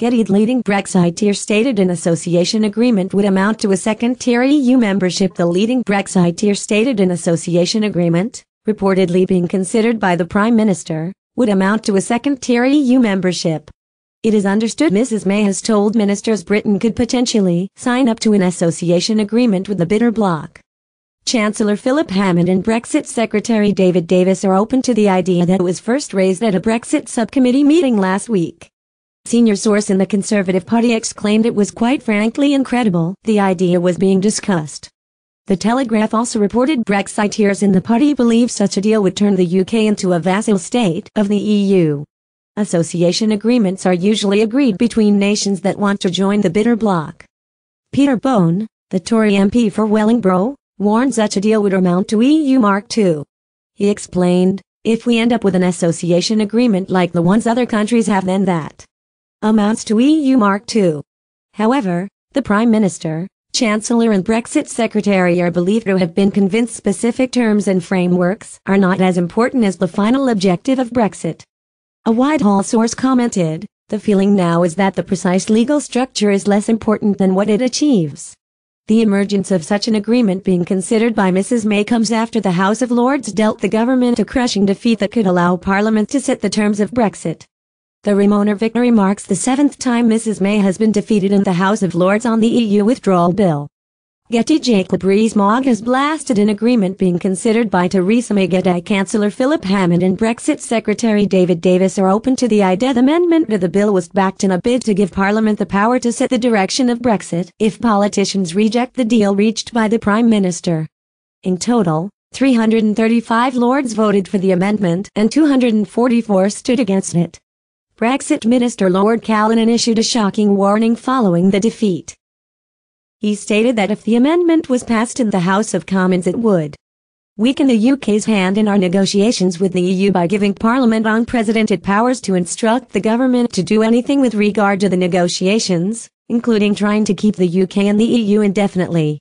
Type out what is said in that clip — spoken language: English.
Getty, leading Brexiteer, stated an association agreement would amount to a second-tier EU membership. The leading Brexiteer stated an association agreement, reportedly being considered by the Prime Minister, would amount to a second-tier EU membership. It is understood Mrs May has told ministers Britain could potentially sign up to an association agreement with the bitter bloc. Chancellor Philip Hammond and Brexit Secretary David Davis are open to the idea that was first raised at a Brexit subcommittee meeting last week. Senior source in the Conservative Party exclaimed it was quite frankly incredible the idea was being discussed. The Telegraph also reported Brexiteers in the party believe such a deal would turn the UK into a vassal state of the EU. Association agreements are usually agreed between nations that want to join the bitter bloc. Peter Bone, the Tory MP for Wellingborough, warned such a deal would amount to EU Mark II. He explained, if we end up with an association agreement like the ones other countries have, then that amounts to EU Mark II. However, the Prime Minister, Chancellor and Brexit Secretary are believed to have been convinced specific terms and frameworks are not as important as the final objective of Brexit. A Whitehall source commented, the feeling now is that the precise legal structure is less important than what it achieves. The emergence of such an agreement being considered by Mrs May comes after the House of Lords dealt the government a crushing defeat that could allow Parliament to set the terms of Brexit. The Remoaner victory marks the 7th time Mrs May has been defeated in the House of Lords on the EU withdrawal bill. Getty, Jacob Rees-Mogg has blasted an agreement being considered by Theresa May. Getty, Chancellor Philip Hammond and Brexit Secretary David Davis are open to the idea the amendment to the bill was backed in a bid to give Parliament the power to set the direction of Brexit if politicians reject the deal reached by the Prime Minister. In total, 335 Lords voted for the amendment and 244 stood against it. Brexit Minister Lord Callanan issued a shocking warning following the defeat. He stated that if the amendment was passed in the House of Commons it would weaken the UK's hand in our negotiations with the EU by giving Parliament unprecedented powers to instruct the government to do anything with regard to the negotiations, including trying to keep the UK in the EU indefinitely.